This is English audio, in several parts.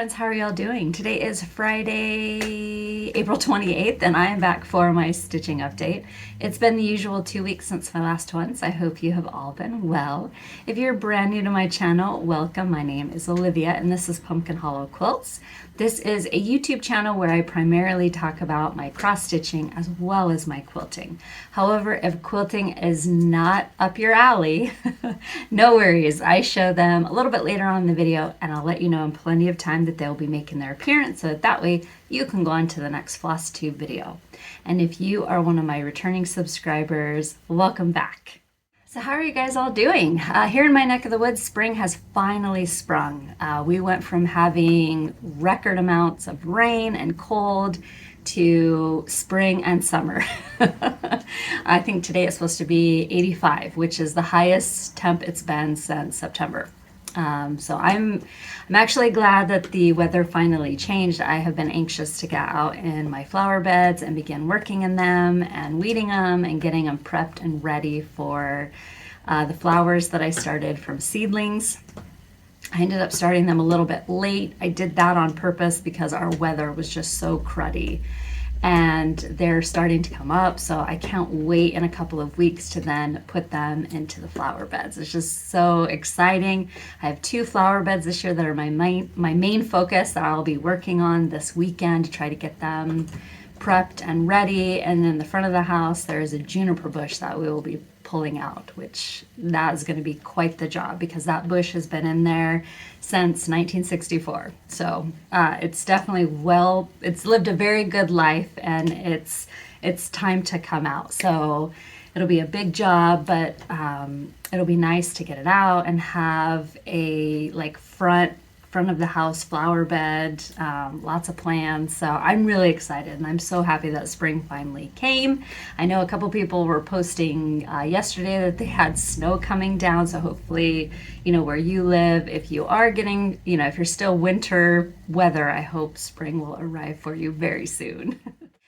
friends, how are y'all doing? Today is Friday, April 28th, and I am back for my stitching update. It's been the usual 2 weeks since my last one, so I hope you have all been well. If you're brand new to my channel, welcome. My name is Olivia, and this is Pumpkin Hollow Quilts. This is a YouTube channel where I primarily talk about my cross-stitching as well as my quilting. However, if quilting is not up your alley, no worries. I show them a little bit later on in the video, and I'll let you know in plenty of time that they'll be making their appearance, so that way you can go on to the next Flosstube video. And if you are one of my returning subscribers, welcome back. So how are you guys all doing? Here in my neck of the woods, spring has finally sprung. We went from having record amounts of rain and cold to spring and summer. I think today it's supposed to be 85, which is the highest temp it's been since September. So I'm actually glad that the weather finally changed. I have been anxious to get out in my flower beds and begin working in them and weeding them and getting them prepped and ready for the flowers that I started from seedlings. I ended up starting them a little bit late. I did that on purpose because our weather was just so cruddy. And they're starting to come up, so I can't wait in a couple of weeks to then put them into the flower beds. It's just so exciting. I have 2 flower beds this year that are my main focus that I'll be working on this weekend to try to get them prepped and ready. And in the front of the house, there is a juniper bush that we will be pulling out, which that is going to be quite the job because that bush has been in there since 1964. So it's definitely it's lived a very good life, and it's time to come out. So it'll be a big job, but it'll be nice to get it out and have a front of the house flower bed, lots of plants. So I'm really excited, and I'm so happy that spring finally came. I know a couple people were posting yesterday that they had snow coming down, so hopefully, where you live, if you are getting, if you're still winter weather, I hope spring will arrive for you very soon.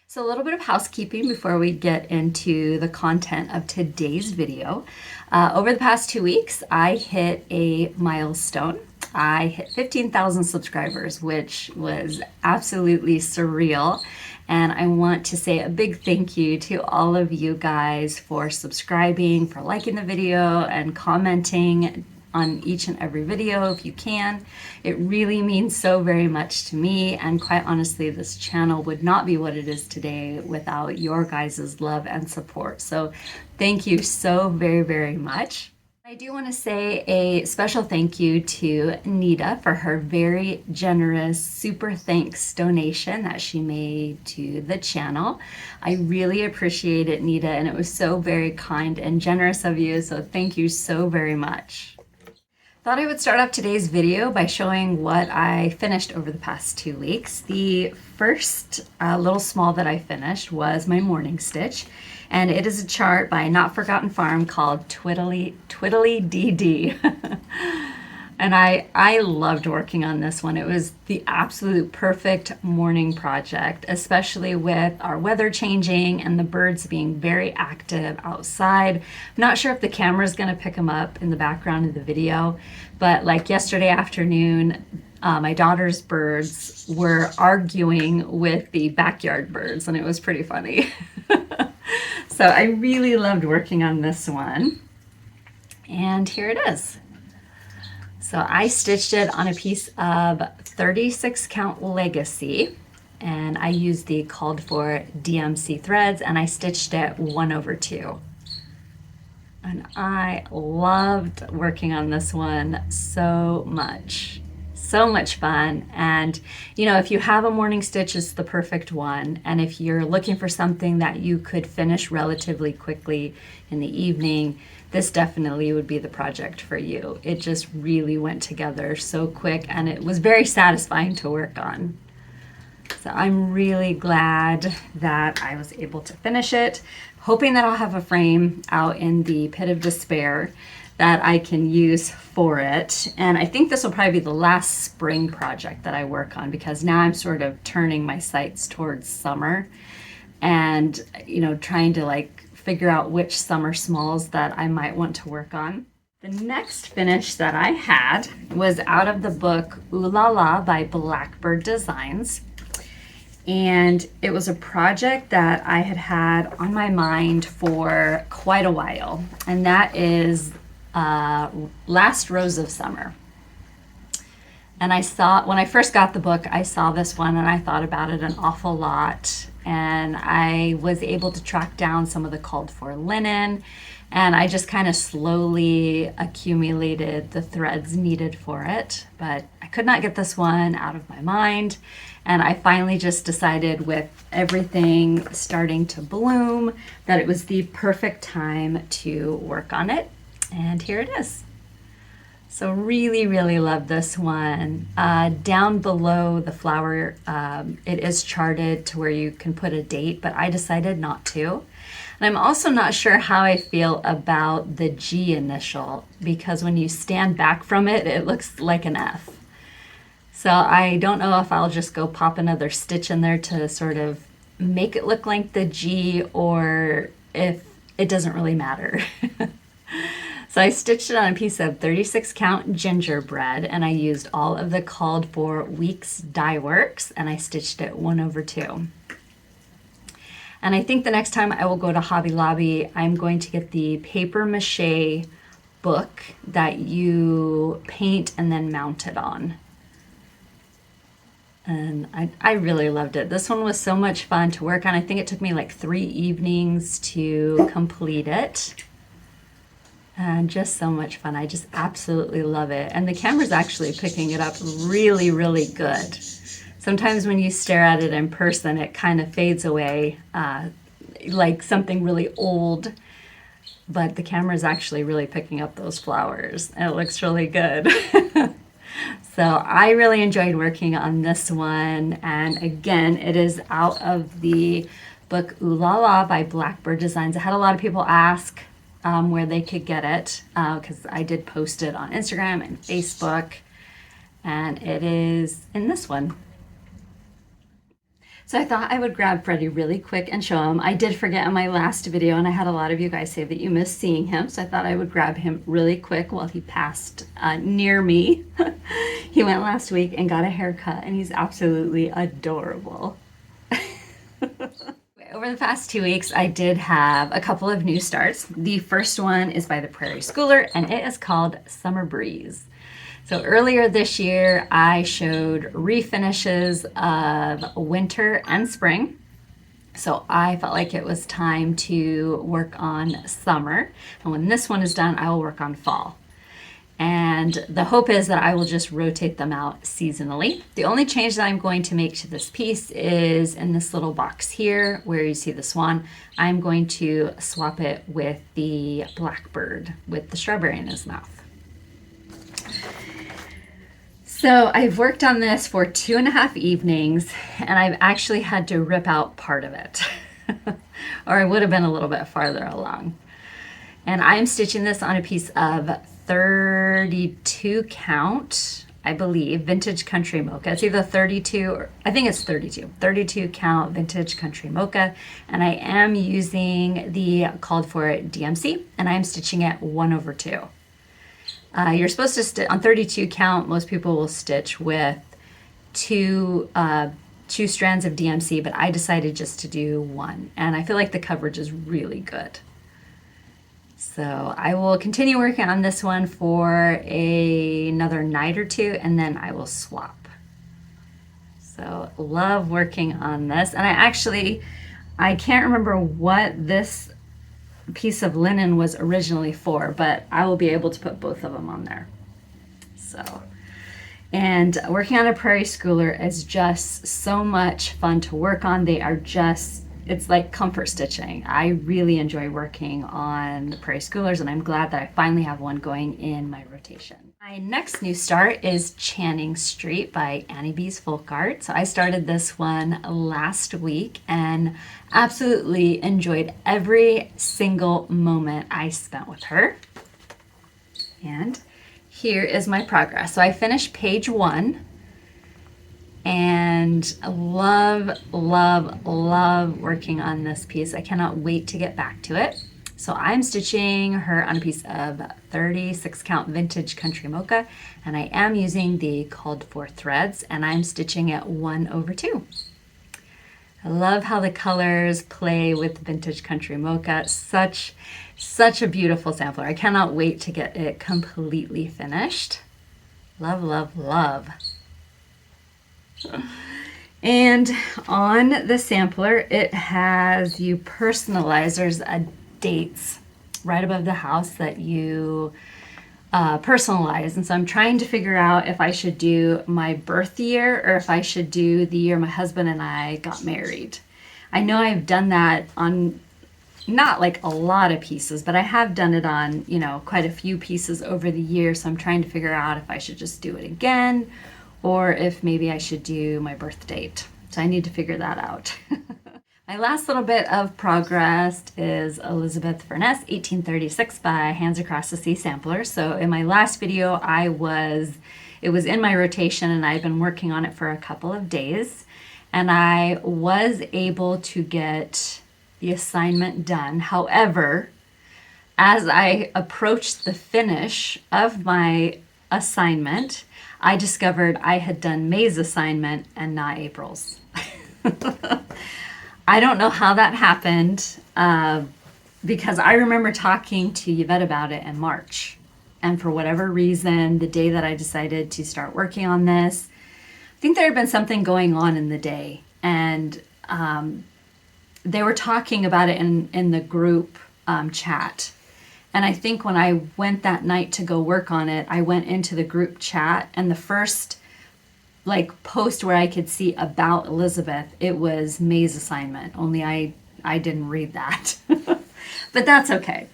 So a little bit of housekeeping before we get into the content of today's video. Over the past 2 weeks, I hit a milestone. I hit 15,000 subscribers, which was absolutely surreal. And I want to say a big thank you to all of you guys for subscribing, for liking the video, and commenting on each and every video if you can. It really means so very much to me, and quite honestly, this channel would not be what it is today without your guys' love and support. So thank you so very, very much. I do want to say a special thank you to Nita for her very generous super thanks donation that she made to the channel. I really appreciate it, Nita, and it was so very kind and generous of you, so thank you so very much. Thought I would start off today's video by showing what I finished over the past 2 weeks. The first little small that I finished was my morning stitch, and it is a chart by Notforgotten Farms called Twiddly Diddly Dee. And I loved working on this one. It was the absolute perfect morning project, especially with our weather changing and the birds being very active outside. I'm not sure if the camera is going to pick them up in the background of the video, but like yesterday afternoon, my daughter's birds were arguing with the backyard birds, and it was pretty funny. So I really loved working on this one. And here it is. So I stitched it on a piece of 36 count legacy, and I used the called for DMC threads, and I stitched it 1/2. And I loved working on this one so much. So much fun. And if you have a morning stitch, it's the perfect one. And if you're looking for something that you could finish relatively quickly in the evening, this definitely would be the project for you. It just really went together so quick, and it was very satisfying to work on. So I'm really glad that I was able to finish it, hoping that I'll have a frame out in the pit of despair that I can use for it. And I think this will probably be the last spring project that I work on, because now I'm sort of turning my sights towards summer and trying to figure out which summer smalls that I might want to work on. The next finish that I had was out of the book Ooh La La by Blackbird Designs. And it was a project that I had had on my mind for quite a while. And that is Last Rose of Summer. And I saw, when I first got the book, I saw this one and I thought about it an awful lot. And I was able to track down some of the called for linen. And I just kind of slowly accumulated the threads needed for it. But I could not get this one out of my mind. And I finally just decided, with everything starting to bloom, that it was the perfect time to work on it. And here it is. So really, really love this one. Down below the flower, it is charted to where you can put a date, but I decided not to. And I'm also not sure how I feel about the G initial, because when you stand back from it, it looks like an F. So I don't know if I'll just go pop another stitch in there to sort of make it look like the G, or if it doesn't really matter. So I stitched it on a piece of 36 count gingerbread, and I used all of the called for Weeks die works, and I stitched it 1/2. And I think the next time I will go to Hobby Lobby, I'm going to get the paper mache book that you paint and then mount it on. And I really loved it. This one was so much fun to work on. I think it took me like 3 evenings to complete it. And just so much fun. I just absolutely love it. And the camera's actually picking it up really, really good. Sometimes when you stare at it in person, it kind of fades away like something really old. But the camera's actually really picking up those flowers. And it looks really good. So I really enjoyed working on this one. And again, it is out of the book Ooh La La by Blackbird Designs. I had a lot of people ask where they could get it, because I did post it on Instagram and Facebook, and it is in this one. So I thought I would grab Freddie really quick and show him. I did forget in my last video, and I had a lot of you guys say that you missed seeing him, so I thought I would grab him really quick while he passed near me. He went last week and got a haircut, and he's absolutely adorable. Over the past 2 weeks, I did have a couple of new starts. The first one is by the Prairie Schooler, and it is called Summer Breeze. So earlier this year, I showed refinishes of winter and spring. So I felt like it was time to work on summer. And when this one is done, I will work on fall. And the hope is that I will just rotate them out seasonally. The only change that I'm going to make to this piece is in this little box here where you see the swan. I'm going to swap it with the blackbird with the strawberry in his mouth. So I've worked on this for 2.5 evenings, and I've actually had to rip out part of it. Or I would have been a little bit farther along. And I'm stitching this on a piece of 32 count, I believe, Vintage Country Mocha. It's either 32 or I think it's 32 count Vintage Country Mocha. And I am using the called for DMC, and I am stitching it 1/2. You're supposed to stitch on 32 count. Most people will stitch with two strands of DMC, but I decided just to do 1. And I feel like the coverage is really good. So I will continue working on this one for another night or 2, and then I will swap. So love working on this. And I can't remember what this piece of linen was originally for, but I will be able to put both of them on there. So, and working on a Prairie Schooler is just so much fun to work on. They are just, it's like comfort stitching. I really enjoy working on the Prairie Schoolers, and I'm glad that I finally have one going in my rotation. My next new start is Channing Street by Annie Beez Folk Art. So I started this one last week and absolutely enjoyed every single moment I spent with her. And here is my progress. So I finished page 1. And love working on this piece. I cannot wait to get back to it. So I'm stitching her on a piece of 36 count Vintage Country Mocha, and I am using the called for threads, and I'm stitching at 1/2. I love how the colors play with Vintage Country Mocha. Such a beautiful sampler. I cannot wait to get it completely finished. Love, love, love. And on the sampler, it has you personalize. There's a dates right above the house that you personalize. And so I'm trying to figure out if I should do my birth year or if I should do the year my husband and I got married. I know I've done that on not like a lot of pieces, but I have done it on, you know, quite a few pieces over the years. So I'm trying to figure out if I should just do it again or if maybe I should do my birth date. So I need to figure that out. My last little bit of progress is Elizabeth Furniss, 1836 by Hands Across the Sea sampler. So in my last video, it was in my rotation and I'd been working on it for a couple of days, and I was able to get the assignment done. However, as I approached the finish of my assignment, I discovered I had done May's assignment and not April's. I don't know how that happened because I remember talking to Yvette about it in March. And for whatever reason, the day that I decided to start working on this, I think there had been something going on in the day. And they were talking about it in the group chat. And I think when I went that night to go work on it, I went into the group chat, and the first post where I could see about Elizabeth, it was May's assignment, only I didn't read that. But that's okay.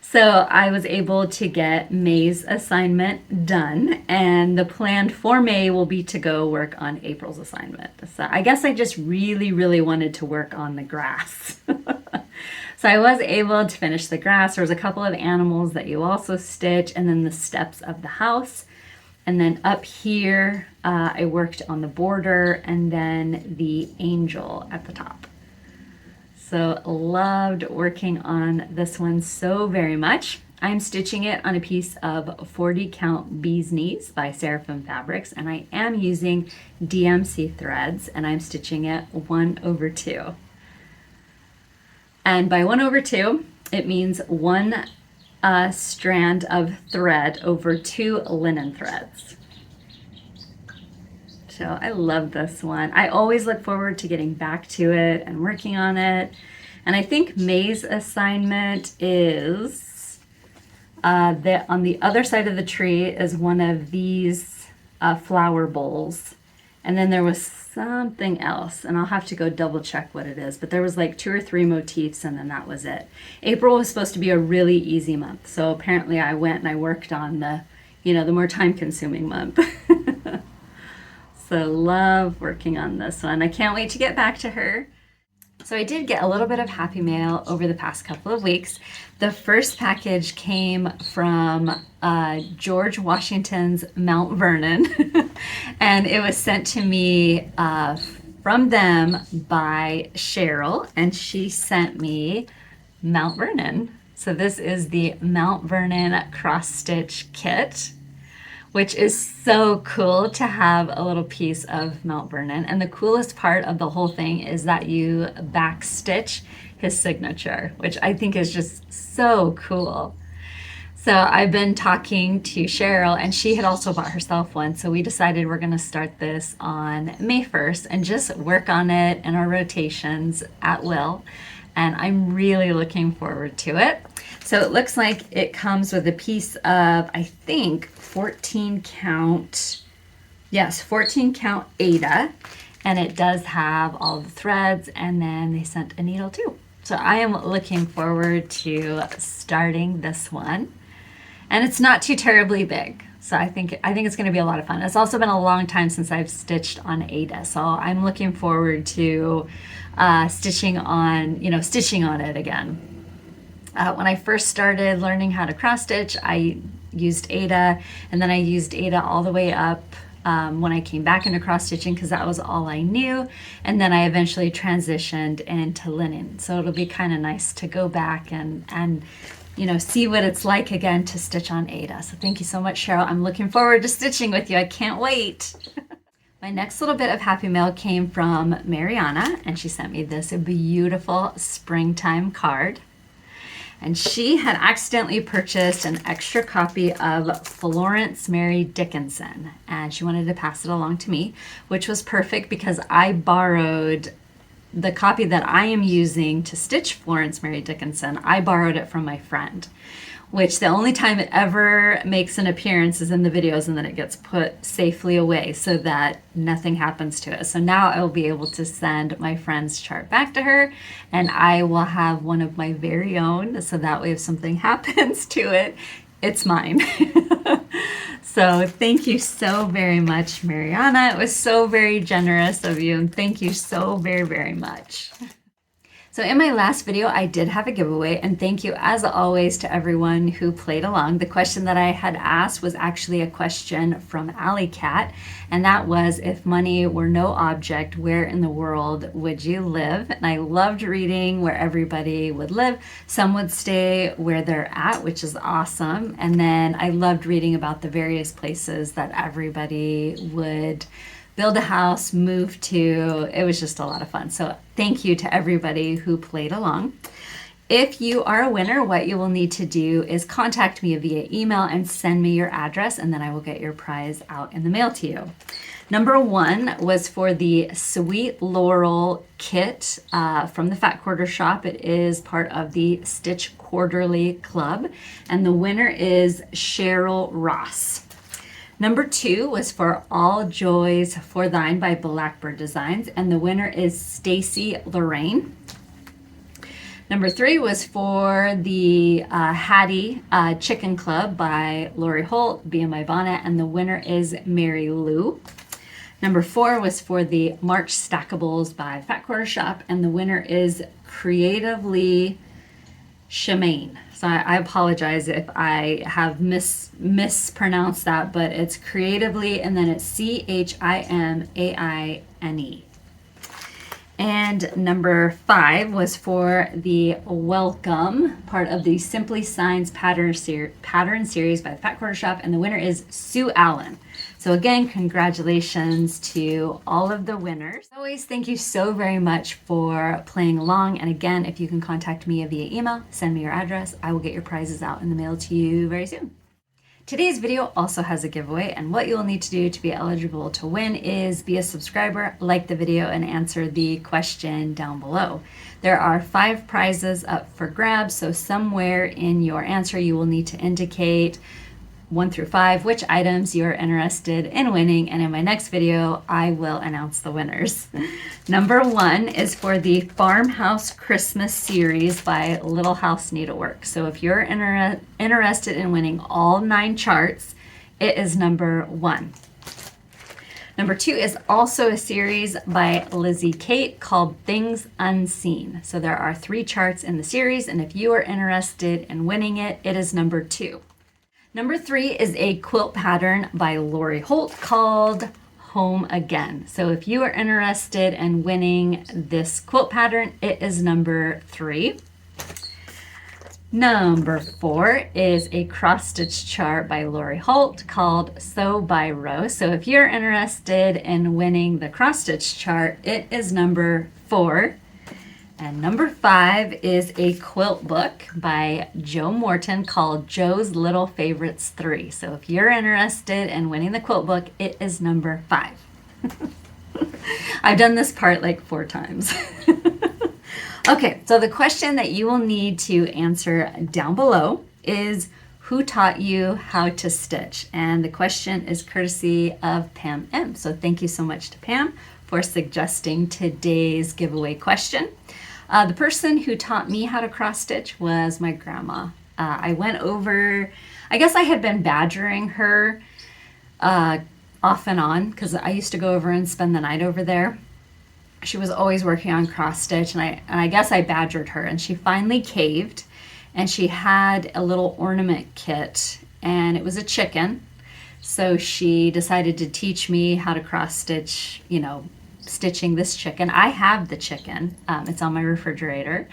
So I was able to get May's assignment done, and the plan for May will be to go work on April's assignment. So I guess I just really, really wanted to work on the grass. So I was able to finish the grass. There was a couple of animals that you also stitch, and then the steps of the house. And then up here, I worked on the border and then the angel at the top. So loved working on this one so very much. I'm stitching it on a piece of 40 count Bee's Knees by Seraphim Fabrics, and I am using DMC threads, and I'm stitching it 1/2. And by 1/2, it means one strand of thread over 2 linen threads. So I love this one. I always look forward to getting back to it and working on it. And I think May's assignment is that on the other side of the tree is one of these flower bowls. And then there was something else, and I'll have to go double check what it is, but there was like 2 or 3 motifs, and then that was it. April was supposed to be a really easy month, so apparently I went and I worked on the more time-consuming month. So love working on this one. I can't wait to get back to her. So I did get a little bit of happy mail over the past couple of weeks. The first package came from George Washington's Mount Vernon, and it was sent to me from them by Cheryl, and she sent me Mount Vernon. So this is the Mount Vernon cross stitch kit, which is so cool to have a little piece of Mount Vernon. And the coolest part of the whole thing is that you back stitch his signature, which I think is just so cool. So I've been talking to Cheryl, and she had also bought herself one. So we decided we're gonna start this on May 1st and just work on it in our rotations at will. And I'm really looking forward to it. So it looks like it comes with a piece of, I think, 14 count Aida, and it does have all the threads, and then they sent a needle too. So I am looking forward to starting this one, and it's not too terribly big. So I think it's going to be a lot of fun. It's also been a long time since I've stitched on Aida, so I'm looking forward to stitching on it again. When I first started learning how to cross stitch, I used Aida, and then I used Aida all the way up when I came back into cross stitching because that was all I knew, and then I eventually transitioned into linen. So it'll be kind of nice to go back and you know, see what it's like again to stitch on Aida. So thank you so much, Cheryl. I'm looking forward to stitching with you. I can't wait. My next little bit of happy mail came from Mariana, and she sent me this beautiful springtime card. And she had accidentally purchased an extra copy of Florence Mary Dickinson, and she wanted to pass it along to me, which was perfect because I borrowed the copy that I am using to stitch Florence Mary Dickinson. I borrowed it from my friend, which the only time it ever makes an appearance is in the videos, and then it gets put safely away so that nothing happens to it. So now I will be able to send my friend's chart back to her, and I will have one of my very own, so that way if something happens to it, it's mine. So thank you so very much, Mariana. It was so very generous of you, and thank you so very, very much. So in my last video, I did have a giveaway, and thank you as always to everyone who played along. The question that I had asked was actually a question from Alley Cat, and that was, if money were no object, where in the world would you live? And I loved reading where everybody would live. Some would stay where they're at, which is awesome. And then I loved reading about the various places that everybody would build a house, move to. It was just a lot of fun. So thank you to everybody who played along. If you are a winner, what you will need to do is contact me via email and send me your address, and then I will get your prize out in the mail to you. Number one was for the Sweet Laurel kit from the Fat Quarter Shop. It is part of the Stitch Quarterly Club, and the winner is Cheryl Ross. Number two was for All Joys for Thine by Blackbird Designs, and the winner is Stacy Lorraine. Number three was for the Hattie Chicken Club by Lori Holt, Be in My Bonnet, and the winner is Mary Lou. Number four was for the March Stackables by Fat Quarter Shop, and the winner is Creatively Shemaine. So I apologize if I have mispronounced that, but it's Creatively, and then it's Chimaine. And number five was for the Welcome, part of the Simply Signs pattern series by the Fat Quarter Shop, and the winner is Sue Allen. So again, congratulations to all of the winners. As always, thank you so very much for playing along. And again, if you can contact me via email, send me your address. I will get your prizes out in the mail to you very soon. Today's video also has a giveaway, and what you'll need to do to be eligible to win is be a subscriber, like the video, and answer the question down below. There are 5 prizes up for grabs, so somewhere in your answer you will need to indicate 1 through 5 which items you're interested in winning, and in my next video I will announce the winners. Number 1 is for the Farmhouse Christmas series by Little House Needlework. So if you're interested in winning all 9 charts, it is number 1. Number 2 is also a series by Lizzie Kate called Things Unseen. So there are 3 charts in the series, and if you are interested in winning it, it is number 2. Number 3 is a quilt pattern by Lori Holt called Home Again. So if you are interested in winning this quilt pattern, it is number 3. Number 4 is a cross stitch chart by Lori Holt called Sew by Row. So if you're interested in winning the cross stitch chart, it is number 4. And number 5 is a quilt book by Jo Morton called Jo's Little Favorites 3. So if you're interested in winning the quilt book, it is number 5. I've done this part like 4 times. Okay, so the question that you will need to answer down below is, who taught you how to stitch? And the question is courtesy of Pam M. So thank you so much to Pam for suggesting today's giveaway question. The person who taught me how to cross stitch was my grandma. I went over, I guess I had been badgering her off and on because I used to go over and spend the night over there. She was always working on cross stitch, and I guess I badgered her, and she finally caved, and she had a little ornament kit, and it was a chicken. So she decided to teach me how to cross stitch, you know, stitching this chicken. I have the chicken. It's on my refrigerator.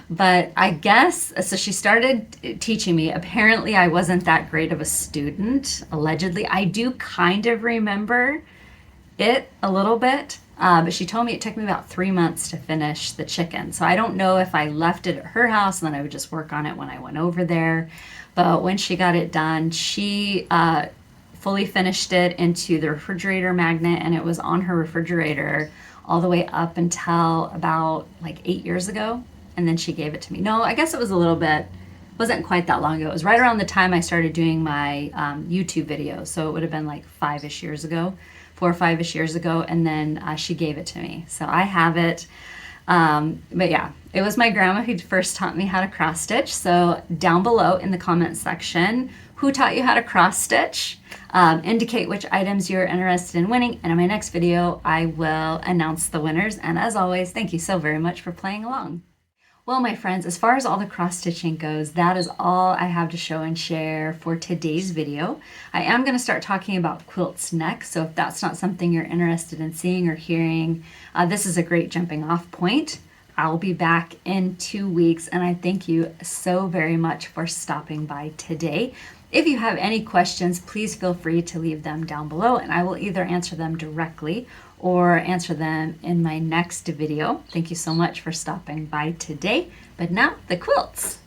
But I guess, so she started teaching me. Apparently I wasn't that great of a student, allegedly. I do kind of remember it a little bit, but she told me it took me about 3 months to finish the chicken. So I don't know if I left it at her house and then I would just work on it when I went over there. But when she got it done, she fully finished it into the refrigerator magnet, and it was on her refrigerator all the way up until about like 8 years ago. And then she gave it to me. No, I guess it was a little bit, wasn't quite that long ago. It was right around the time I started doing my YouTube videos. So it would have been like 5-ish years ago, 4 or 5-ish years ago. And then she gave it to me. So I have it. But yeah, it was my grandma who first taught me how to cross stitch. So down below in the comments section, who taught you how to cross stitch? Indicate which items you're interested in winning. And in my next video, I will announce the winners. And as always, thank you so very much for playing along. Well, my friends, as far as all the cross stitching goes, that is all I have to show and share for today's video. I am going to start talking about quilts next, so if that's not something you're interested in seeing or hearing, this is a great jumping off point. I'll be back in 2 weeks, and I thank you so very much for stopping by today. If you have any questions, please feel free to leave them down below, and I will either answer them directly or answer them in my next video. Thank you so much for stopping by today. But now, the quilts.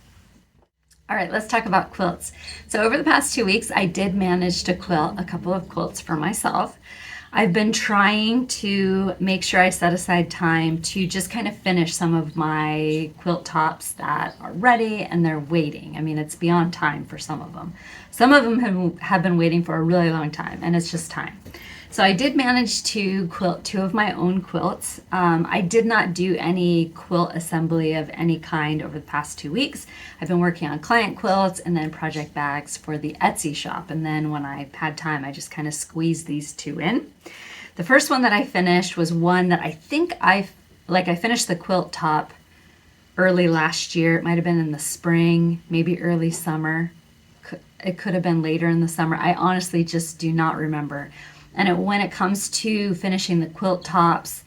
All right, let's talk about quilts. So over the past 2 weeks, I did manage to quilt a couple of quilts for myself. I've been trying to make sure I set aside time to just kind of finish some of my quilt tops that are ready and they're waiting. I mean, it's beyond time for some of them. Some of them have been waiting for a really long time, and it's just time. So I did manage to quilt 2 of my own quilts. I did not do any quilt assembly of any kind over the past 2 weeks. I've been working on client quilts and then project bags for the Etsy shop. And then when I had time, I just kind of squeezed these 2 in. The first one that I finished was one that I think I finished the quilt top early last year. It might have been in the spring, maybe early summer. It could have been later in the summer. I honestly just do not remember. And when it comes to finishing the quilt tops,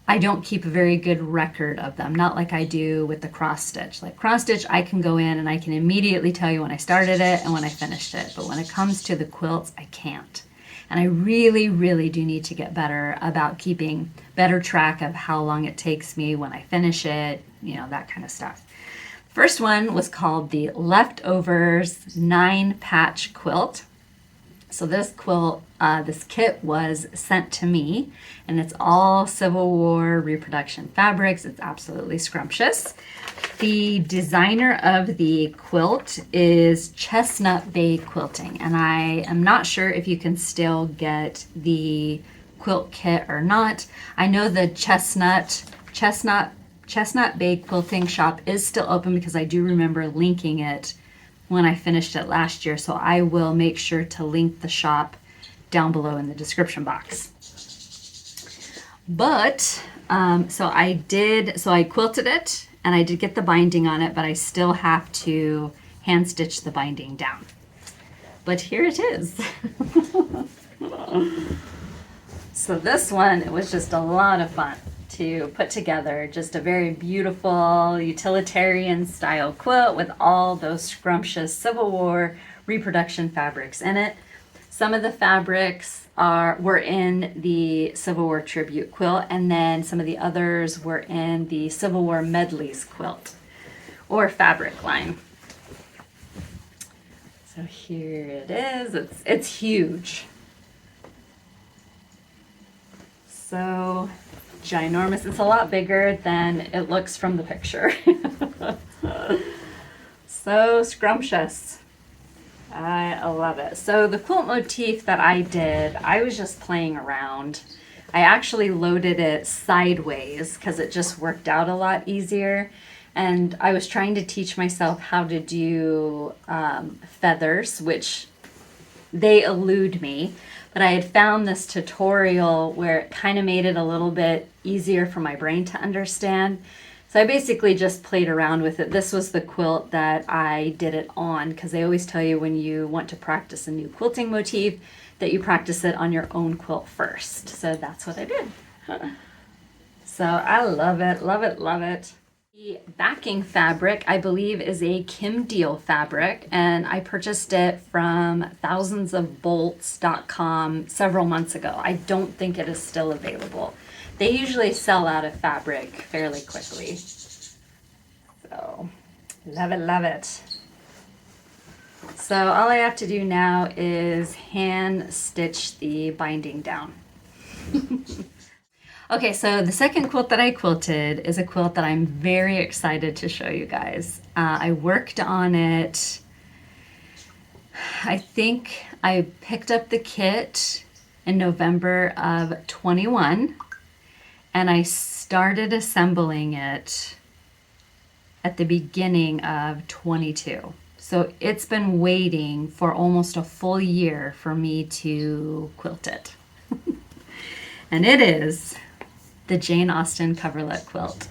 I don't keep a very good record of them, not like I do with the cross stitch. Like cross stitch, I can go in and I can immediately tell you when I started it and when I finished it. But when it comes to the quilts, I can't. And I really, really do need to get better about keeping better track of how long it takes me when I finish it, you know, that kind of stuff. First one was called the Leftovers 9-Patch Quilt. So this quilt, this kit was sent to me, and it's all Civil War reproduction fabrics. It's absolutely scrumptious. The designer of the quilt is Chestnut Bay Quilting, and I am not sure if you can still get the quilt kit or not. I know the Chestnut Bay Quilting shop is still open because I do remember linking it when I finished it last year, so I will make sure to link the shop down below in the description box. But, so I quilted it, and I did get the binding on it, but I still have to hand stitch the binding down. But here it is. So this one, it was just a lot of fun to put together, just a very beautiful utilitarian style quilt with all those scrumptious Civil War reproduction fabrics in it. Some of the fabrics were in the Civil War tribute quilt, and then some of the others were in the Civil War medleys quilt or fabric line. So here it is. It's huge. So ginormous. It's a lot bigger than it looks from the picture. So scrumptious. I love it. So the quilt motif that I did, I was just playing around. I actually loaded it sideways because it just worked out a lot easier. And I was trying to teach myself how to do feathers, which they elude me. But I had found this tutorial where it kind of made it a little bit easier for my brain to understand. So I basically just played around with it. This was the quilt that I did it on, because they always tell you when you want to practice a new quilting motif that you practice it on your own quilt first. So that's what I did. So I love it, love it, love it. The backing fabric, I believe, is a Kim Deal fabric, and I purchased it from thousandsofbolts.com several months ago. I don't think it is still available. They usually sell out of fabric fairly quickly. So, love it, love it. So all I have to do now is hand stitch the binding down. Okay, so the second quilt that I quilted is a quilt that I'm very excited to show you guys. I worked on it, I think I picked up the kit in November of 21, and I started assembling it at the beginning of 22. So it's been waiting for almost a full year for me to quilt it. And it is the Jane Austen coverlet quilt.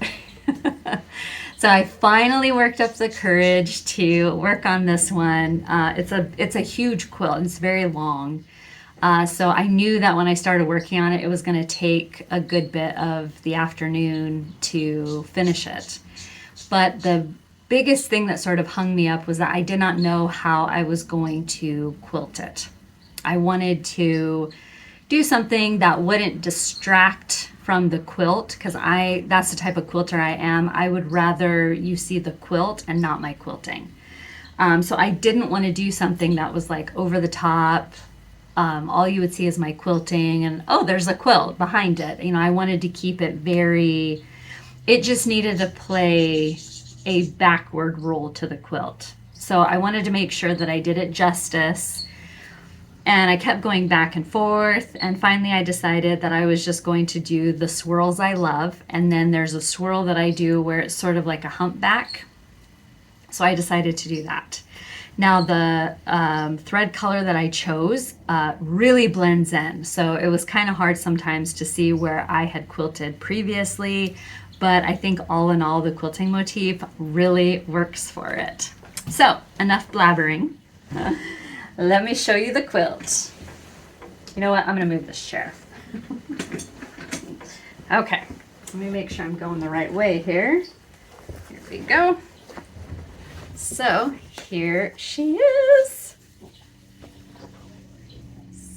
So I finally worked up the courage to work on this one. It's a huge quilt. It's very long. So I knew that when I started working on it, it was going to take a good bit of the afternoon to finish it. But the biggest thing that sort of hung me up was that I did not know how I was going to quilt it. I wanted to do something that wouldn't distract from the quilt, because that's the type of quilter I am. I would rather you see the quilt and not my quilting. So I didn't want to do something that was like over the top. All you would see is my quilting and, oh, there's a quilt behind it. You know, I wanted to keep it it just needed to play a backward roll to the quilt. So I wanted to make sure that I did it justice. And I kept going back and forth, and finally I decided that I was just going to do the swirls I love, and then there's a swirl that I do where it's sort of like a humpback. So I decided to do that. Now the thread color that I chose really blends in, so it was kind of hard sometimes to see where I had quilted previously, but I think all in all the quilting motif really works for it. So enough blabbering. Let me show you the quilt. You know what? I'm going to move this chair. Okay. Let me make sure I'm going the right way here. Here we go. So here she is.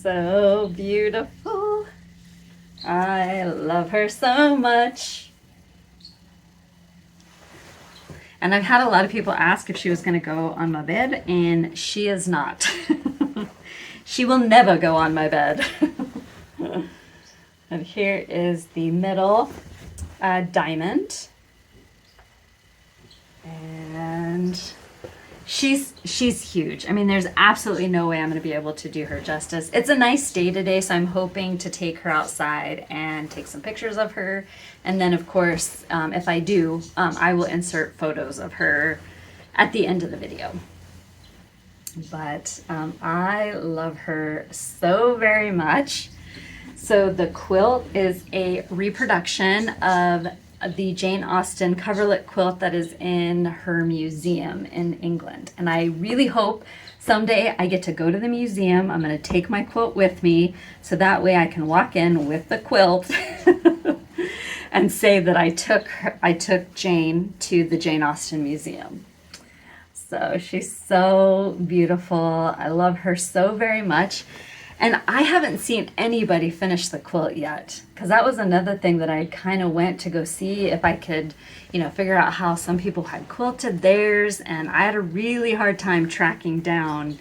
So beautiful. I love her so much. And I've had a lot of people ask if she was going to go on my bed, and she is not. She will never go on my bed. And here is the middle diamond. And she's huge. I mean, there's absolutely no way I'm going to be able to do her justice. It's a nice day today, so I'm hoping to take her outside and take some pictures of her. And then, of course, if I do, I will insert photos of her at the end of the video. But I love her so very much. So the quilt is a reproduction of the Jane Austen coverlet quilt that is in her museum in England. And I really hope someday I get to go to the museum. I'm going to take my quilt with me, so that way I can walk in with the quilt and say that I took Jane to the Jane Austen Museum. So she's so beautiful. I love her so very much. And I haven't seen anybody finish the quilt yet, because that was another thing that I kind of went to go see if I could, figure out how some people had quilted theirs, and I had a really hard time tracking down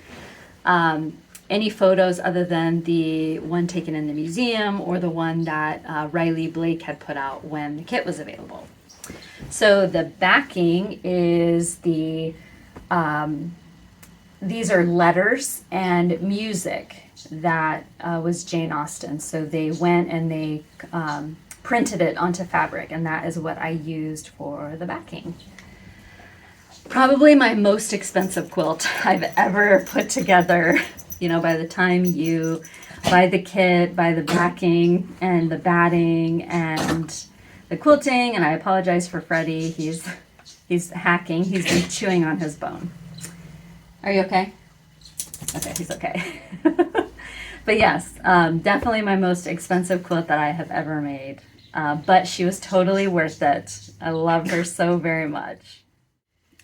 any photos other than the one taken in the museum or the one that Riley Blake had put out when the kit was available. So the backing is these are letters and music that was Jane Austen. So they went and they printed it onto fabric, and that is what I used for the backing. Probably my most expensive quilt I've ever put together. By the time you buy the kit, buy the backing and the batting and the quilting, and I apologize for Freddie. He's hacking. He's been chewing on his bone. Are you okay? Okay, he's okay. But yes, definitely my most expensive quilt that I have ever made. But she was totally worth it. I love her so very much.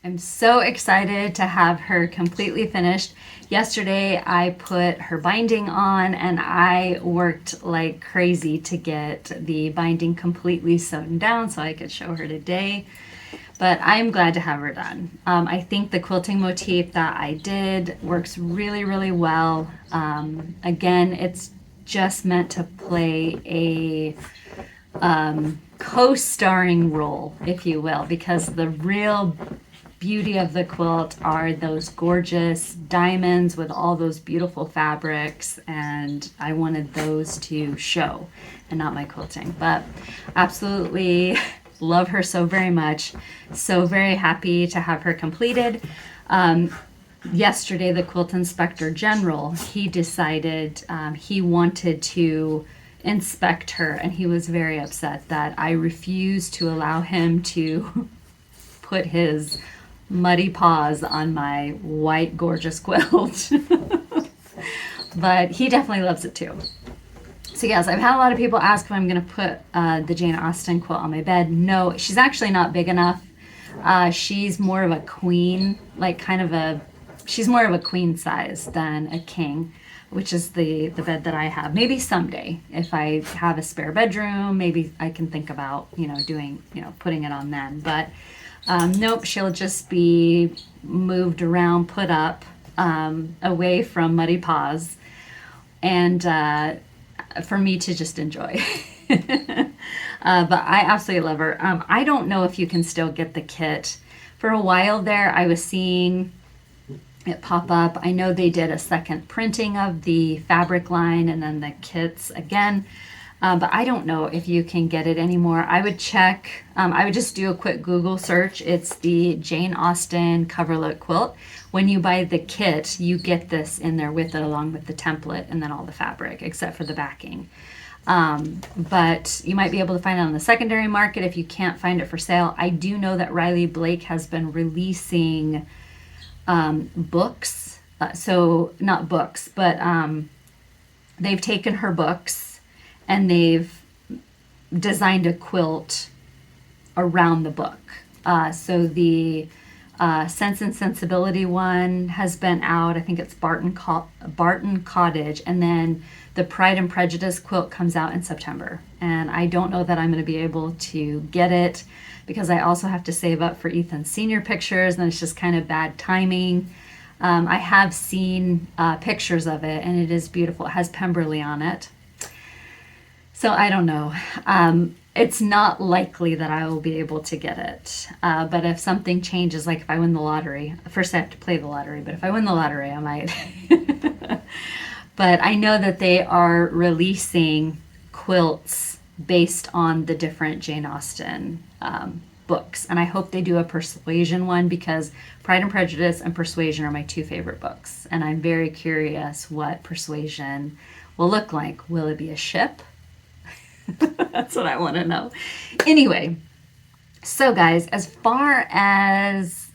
I'm so excited to have her completely finished. Yesterday I put her binding on and I worked like crazy to get the binding completely sewn down so I could show her today. But I'm glad to have her done. I think the quilting motif that I did works really, really well. Again, it's just meant to play a co-starring role, if you will, because the real beauty of the quilt are those gorgeous diamonds with all those beautiful fabrics, and I wanted those to show and not my quilting. But absolutely love her so very much. So very happy to have her completed. Yesterday, the Quilt Inspector General, he decided he wanted to inspect her, and he was very upset that I refused to allow him to put his muddy paws on my white gorgeous quilt. But he definitely loves it too. So yes, I've had a lot of people ask if I'm going to put the Jane Austen quilt on my bed. No, she's actually not big enough. She's more of a queen, like she's more of a queen size than a king, which is the bed that I have. Maybe someday, if I have a spare bedroom, maybe I can think about, putting it on then. But nope, she'll just be moved around, put up, away from muddy paws, and for me to just enjoy. But I absolutely love her. I don't know if you can still get the kit. For a while there, I was seeing it pop up. I know they did a second printing of the fabric line and then the kits again. But I don't know if you can get it anymore. I would check. I would just do a quick Google search. It's the Jane Austen coverlet quilt. When you buy the kit, you get this in there with it, along with the template and then all the fabric, except for the backing. But you might be able to find it on the secondary market if you can't find it for sale. I do know that Riley Blake has been releasing books. So not books, but they've taken her books and they've designed a quilt around the book. So the Sense and Sensibility one has been out. I think it's Barton Cottage. And then the Pride and Prejudice quilt comes out in September. And I don't know that I'm going to be able to get it because I also have to save up for Ethan's senior pictures, and it's just kind of bad timing. I have seen pictures of it, and it is beautiful. It has Pemberley on it. So I don't know. It's not likely that I will be able to get it. But if something changes, like if I win the lottery, first I have to play the lottery, but if I win the lottery, I might. But I know that they are releasing quilts based on the different Jane Austen books. And I hope they do a Persuasion one, because Pride and Prejudice and Persuasion are my two favorite books. And I'm very curious what Persuasion will look like. Will it be a ship? That's what I want to know. Anyway, so guys, as far as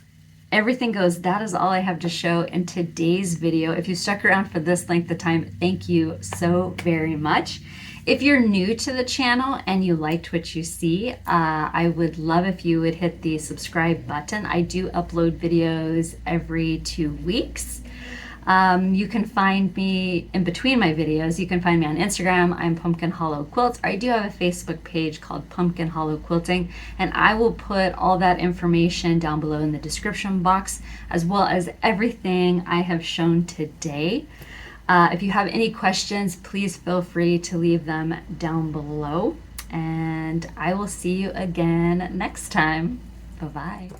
everything goes, that is all I have to show in today's video. If you stuck around for this length of time, thank you so very much. If you're new to the channel and you liked what you see, I would love if you would hit the subscribe button. I do upload videos every 2 weeks. You can find me in between my videos. You can find me on Instagram. I'm Pumpkin Hollow Quilts. I do have a Facebook page called Pumpkin Hollow Quilting, and I will put all that information down below in the description box, as well as everything I have shown today. If you have any questions, please feel free to leave them down below, and I will see you again next time. Bye-bye.